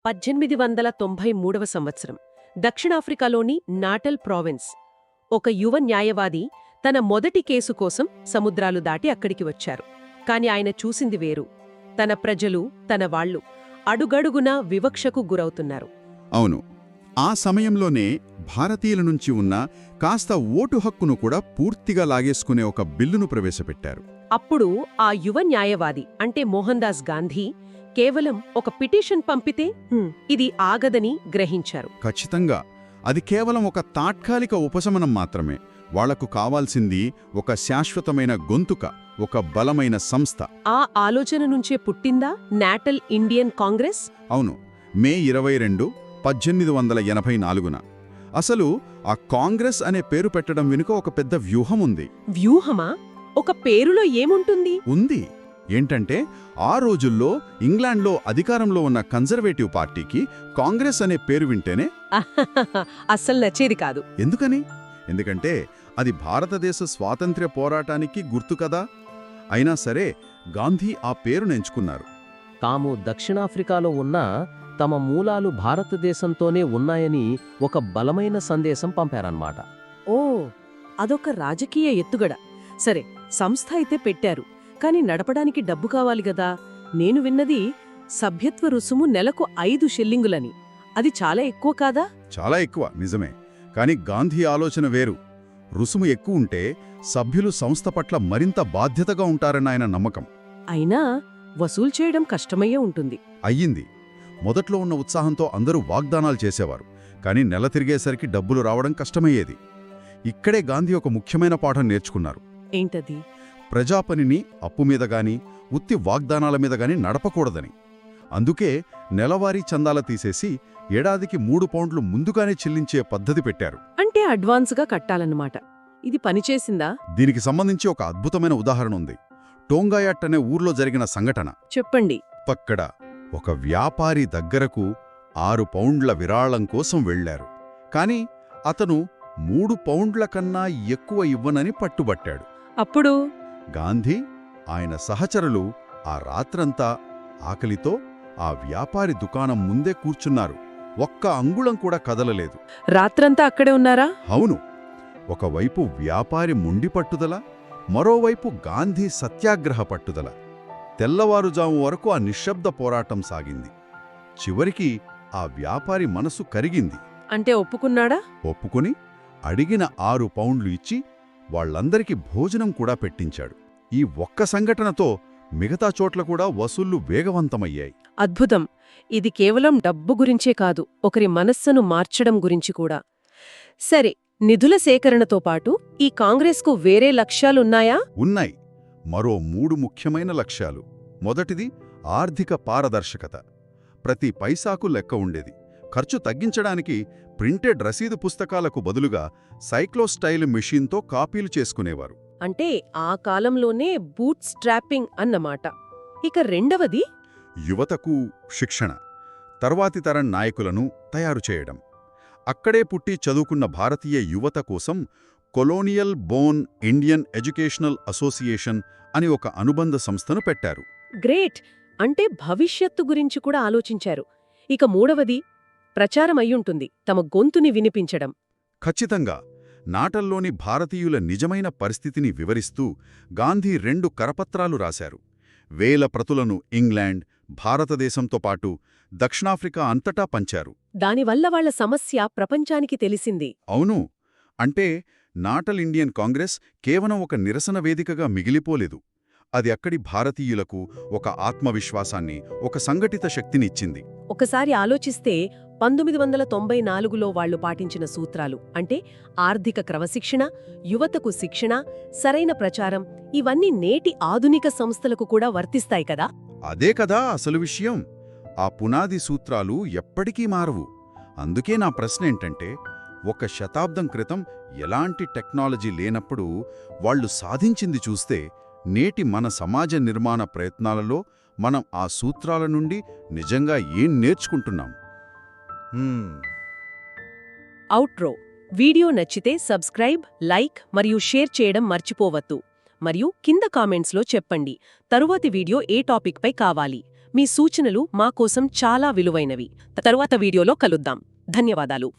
1893 సంవత్సరం దక్షిణాఫ్రికాలోని natal province ఒక యువ న్యాయవాది తన మొదటి కేసు కోసం సముద్రాలు దాటి అక్కడికి వచ్చారు. కాని ఆయన చూసింది వేరు. తన ప్రజలు, తన వాళ్లు అడుగడుగునా వివక్షకు గురవుతున్నారు. అవును, ఆ సమయంలోనే భారతీయుల నుంచి ఉన్న కాస్త ఓటు హక్కును కూడా పూర్తిగా లాగేసుకునే ఒక బిల్లును ప్రవేశపెట్టారు. అప్పుడు ఆ యువ న్యాయవాది అంటే మోహన్ దాస్ గాంధీ కేవలం ఒక పిటిషన్ పంపితే ఇది ఆగదని గ్రహించారు. ఖచ్చితంగా అది కేవలం ఒక తాత్కాలిక ఉపశమనం మాత్రమే. వాళ్లకు కావాల్సింది ఒక శాశ్వతమైన గొంతుక, ఒక బలమైన సంస్థ. ఆ ఆలోచన నుంచే పుట్టిందా నాటల్ ఇండియన్ కాంగ్రెస్? అవును, మే 22, 1884న. అసలు ఆ కాంగ్రెస్ అనే పేరు పెట్టడం వెనుక ఒక పెద్ద వ్యూహం ఉంది. వ్యూహమా? ఒక పేరులో ఏముంటుంది? ఉంది. ఏంటంటే, ఆ రోజుల్లో ఇంగ్లాండ్లో అధికారంలో ఉన్న కన్జర్వేటివ్ పార్టీకి కాంగ్రెస్ అనే పేరు వింటేనే అస్సలు నచ్చేది కాదు. ఎందుకని? ఎందుకంటే అది భారతదేశ స్వాతంత్ర్య పోరాటానికి గుర్తు కదా. అయినా సరే గాంధీ ఆ పేరును ఎంచుకున్నారు. తాము దక్షిణాఫ్రికాలో ఉన్నా తమ మూలాలు భారతదేశంతోనే ఉన్నాయని ఒక బలమైన సందేశం పంపారన్నమాట. ఓ, అదొక రాజకీయ ఎత్తుగడ. సరే, సంస్థ అయితే పెట్టారు, కాని నడపడానికి డబ్బు కావాలి గదా. నేను విన్నది సభ్యత్వ రుసుము నెలకు 5 షిల్లింగులని. అది చాలా ఎక్కువ కాదా? చాలా ఎక్కువ, నిజమే. కాని గాంధీ ఆలోచన వేరు. రుసుము ఎక్కువుంటే సభ్యులు సంస్థ పట్ల మరింత బాధ్యతగా ఉంటారన్న ఆయన నమ్మకం. అయినా వసూలు చేయడం కష్టమయ్యే ఉంటుంది. అయ్యింది. మొదట్లో ఉన్న ఉత్సాహంతో అందరూ వాగ్దానాలు చేసేవారు. కాని నెల తిరిగేసరికి డబ్బులు రావడం కష్టమయ్యేది. ఇక్కడే గాంధీ ఒక ముఖ్యమైన పాఠం నేర్చుకున్నారు. ఏంటది? ప్రజాపనిని అప్పుమీద గాని ఉత్తి వాగ్దానాల మీద గాని నడపకూడదని. అందుకే నెలవారీ చందాల తీసేసి ఏడాదికి 3 పౌండ్లు ముందుగానే చెల్లించే పద్ధతి పెట్టారు. అంటే అడ్వాన్స్గా కట్టాలన్నమాట. ఇది పనిచేసిందా? దీనికి సంబంధించి ఒక అద్భుతమైన ఉదాహరణ ఉంది. టోంగాయట్ అనే ఊర్లో జరిగిన సంఘటన చెప్పండి. పక్కడ ఒక వ్యాపారి దగ్గరకు 6 పౌండ్ల విరాళం కోసం వెళ్లారు. కాని అతను 3 పౌండ్ల కన్నా ఎక్కువ ఇవ్వనని పట్టుబట్టాడు. అప్పుడు గాంధీ, ఆయన సహచరులు ఆ రాత్రంతా ఆకలితో ఆ వ్యాపారి దుకాణం ముందే కూర్చున్నారు. ఒక్క అంగుళం కూడా కదలలేదు. రాత్రంతా అక్కడే ఉన్నారా? అవును. ఒకవైపు వ్యాపారి మొండి పట్టుదల, మరోవైపు గాంధీ సత్యాగ్రహ పట్టుదల. తెల్లవారుజాము వరకు ఆ నిశ్శబ్ద పోరాటం సాగింది. చివరికి ఆ వ్యాపారి మనసు కరిగింది. అంటే ఒప్పుకున్నాడా? ఒప్పుకుని అడిగిన 6 పౌండ్లు ఇచ్చి వాళ్లందరికీ భోజనం కూడా పెట్టించాడు. ఈ ఒక్క సంఘటనతో మిగతా చోట్ల కూడా వసూళ్లు వేగవంతమయ్యాయి. అద్భుతం. ఇది కేవలం డబ్బు గురించే కాదు, ఒకరి మనస్సును మార్చడం గురించి కూడా. సరే, నిధుల సేకరణతో పాటు ఈ కాంగ్రెస్కు వేరే లక్ష్యాలున్నాయా? ఉన్నాయి. మరో 3 ముఖ్యమైన లక్ష్యాలు. మొదటిది ఆర్థిక పారదర్శకత. ప్రతి పైసాకు లెక్క ఉండేది. ఖర్చు తగ్గించడానికి ప్రింటెడ్ రసీదు పుస్తకాలకు బదులుగా సైక్లోస్టైల్ మెషీన్తో కాపీలు చేసుకునేవారు. అంటే ఆ కాలంలోనే బూట్ స్ట్రాపింగ్ అన్నమాట. ఇక రెండవది యువతకు శిక్షణ. తర్వాతి తరం నాయకులను తయారు చేయడం. అక్కడే పుట్టి చదువుకున్న భారతీయ యువత కోసం colonial Born Indian educational association అని ఒక అనుబంధ సంస్థను పెట్టారు. గ్రేట్. అంటే భవిష్యత్తు గురించి కూడా ఆలోచించారు. ఇక మూడవది ప్రచారమయ్యుంటుంది, తమ గొంతుని వినిపించడం. ఖచ్చితంగా. నాటల్లోని భారతీయుల నిజమైన పరిస్థితిని వివరిస్తూ గాంధీ 2 కరపత్రాలు రాశారు. వేల ప్రతులను ఇంగ్లాండ్, భారతదేశంతో పాటు దక్షిణాఫ్రికా అంతటా పంచారు. దానివల్ల వాళ్ల సమస్య ప్రపంచానికి తెలిసింది. అవును. అంటే నాటల్ ఇండియన్ కాంగ్రెస్ కేవలం ఒక నిరసన వేదికగా మిగిలిపోలేదు. అది అక్కడి భారతీయులకు ఒక ఆత్మవిశ్వాసాన్ని, ఒక సంఘటిత శక్తినిచ్చింది. ఒకసారి ఆలోచిస్తే 1994లో వాళ్లు పాటించిన సూత్రాలు అంటే ఆర్థిక క్రమశిక్షణ, యువతకు శిక్షణ, సరైన ప్రచారం, ఇవన్నీ నేటి ఆధునిక సంస్థలకు కూడా వర్తిస్తాయి కదా. అదే కదా అసలు విషయం. ఆ పునాది సూత్రాలు ఎప్పటికీ మారవు. అందుకే నా ప్రశ్న ఏంటంటే, 1 శతాబ్దం క్రితం ఎలాంటి టెక్నాలజీ లేనప్పుడు వాళ్లు సాధించింది చూస్తే, నేటి మన సమాజ నిర్మాణ ప్రయత్నాలలో మనం ఆ సూత్రాల నుండి నిజంగా ఏం నేర్చుకుంటున్నాం? అవుట్రో. వీడియో నచ్చితే సబ్స్క్రైబ్, లైక్ మరియు షేర్ చేయడం మర్చిపోవద్దు. మరియు కింద కామెంట్స్లో చెప్పండి తరువాతి వీడియో ఏ టాపిక్పై కావాలి. మీ సూచనలు మా కోసం చాలా విలువైనవి. తరువాత వీడియోలో కలుద్దాం. ధన్యవాదాలు.